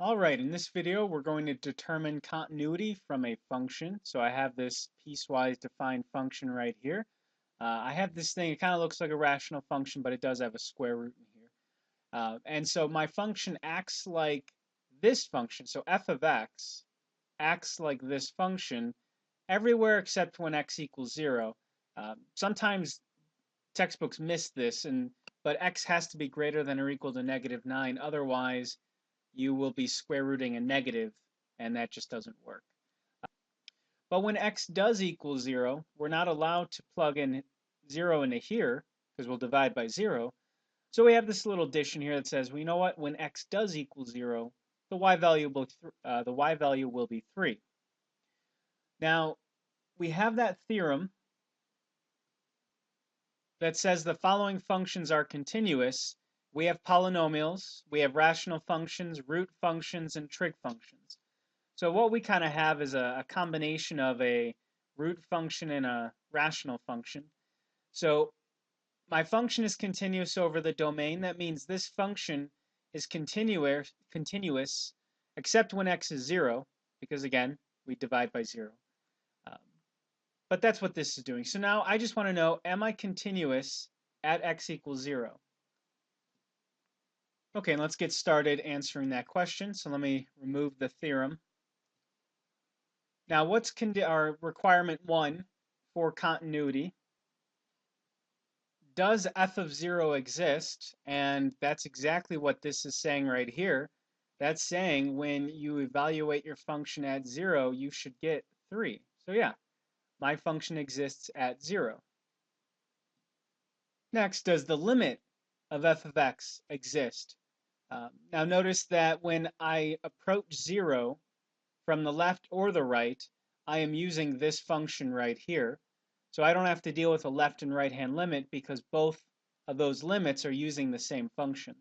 All right, in this video, we're going to determine continuity from a function. So I have this piecewise defined function right here. I have this thing, it kind of looks like a rational function, but it does have a square root in here. And so my function acts like this function. So f of x acts like this function everywhere except when x equals 0. Sometimes textbooks miss this, but x has to be greater than or equal to -9. Otherwise, you will be square rooting a negative, and that just doesn't work. But when x does equal 0, we're not allowed to plug in 0 into here, because we'll divide by 0. So we have this little addition here that says, well, you know what? When x does equal 0, the y value will be 3. Now, we have that theorem that says the following functions are continuous. We have polynomials, we have rational functions, root functions, and trig functions. So what we kind of have is a combination of a root function and a rational function. So my function is continuous over the domain. That means this function is continuous except when x is 0, because again, we divide by 0. But that's what this is doing. So now I just want to know, am I continuous at x equals 0? Okay, let's get started answering that question. So let me remove the theorem. Now, what's our requirement 1 for continuity? Does f of 0 exist? And that's exactly what this is saying right here. That's saying when you evaluate your function at 0, you should get 3. So yeah, my function exists at 0. Next, does the limit of f of x exist? Now notice that when I approach 0 from the left or the right, I am using this function right here. So I don't have to deal with a left and right hand limit because both of those limits are using the same function.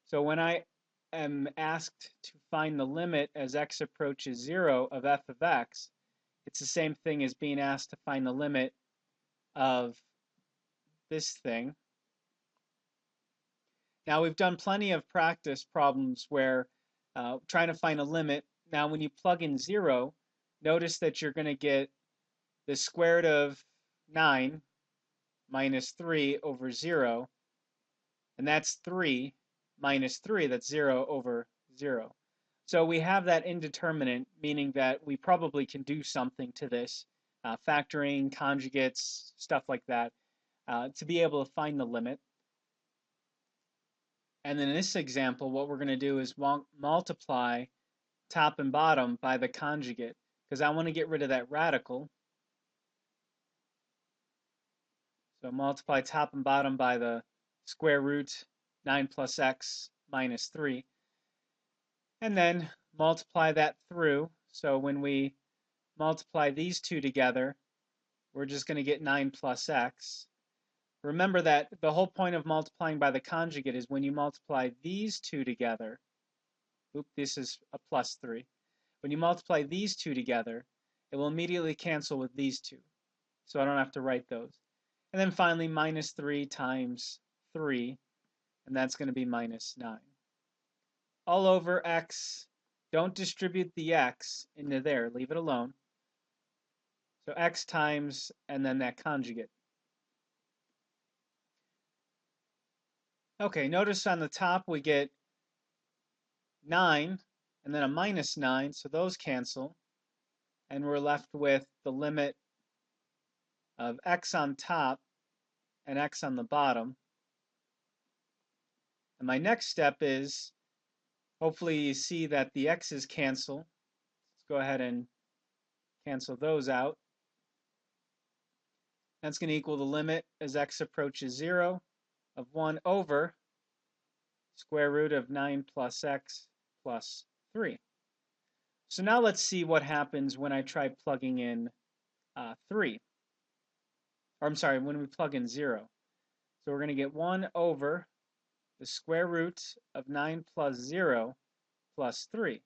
So when I am asked to find the limit as x approaches 0 of f of x, it's the same thing as being asked to find the limit of this thing. Now we've done plenty of practice problems where trying to find a limit. Now when you plug in 0, notice that you're going to get the square root of 9 minus 3 over 0, and that's 3 minus 3, that's 0 over 0. So we have that indeterminate, meaning that we probably can do something to this, factoring, conjugates, stuff like that, to be able to find the limit. And then in this example, what we're going to do is multiply top and bottom by the conjugate, because I want to get rid of that radical. So multiply top and bottom by the square root 9 plus x minus 3. And then multiply that through. So when we multiply these two together, we're just going to get 9 plus x. Remember that the whole point of multiplying by the conjugate is when you multiply these two together, this is a plus 3. When you multiply these two together, it will immediately cancel with these two. So I don't have to write those. And then finally, minus 3 times 3, and that's going to be minus 9. All over x, don't distribute the x into there, leave it alone. So x times, and then that conjugate. Okay, notice on the top we get 9, and then a minus 9, so those cancel. And we're left with the limit of x on top and x on the bottom. And my next step is, hopefully you see that the x's cancel. Let's go ahead and cancel those out. That's going to equal the limit as x approaches 0 of 1 over square root of 9 plus x plus 3. So now let's see what happens when I try plugging in 3. Or I'm sorry, when we plug in 0. So we're going to get 1 over the square root of 9 plus 0 plus 3.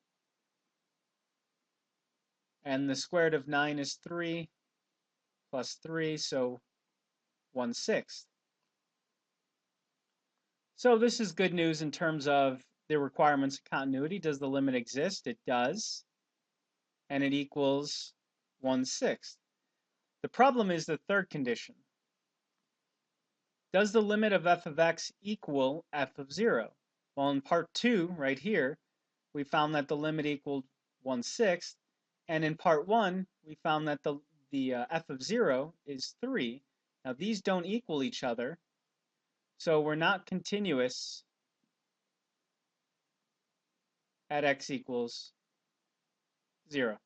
And the square root of 9 is 3 plus 3, so 1/6. So this is good news in terms of the requirements of continuity. Does the limit exist? It does. And it equals 1/6. The problem is the third condition. Does the limit of f of x equal f of 0? Well, in part 2, right here, we found that the limit equaled 1/6. And in part 1, we found that the f of 0 is 3. Now, these don't equal each other, so we're not continuous at x equals 0.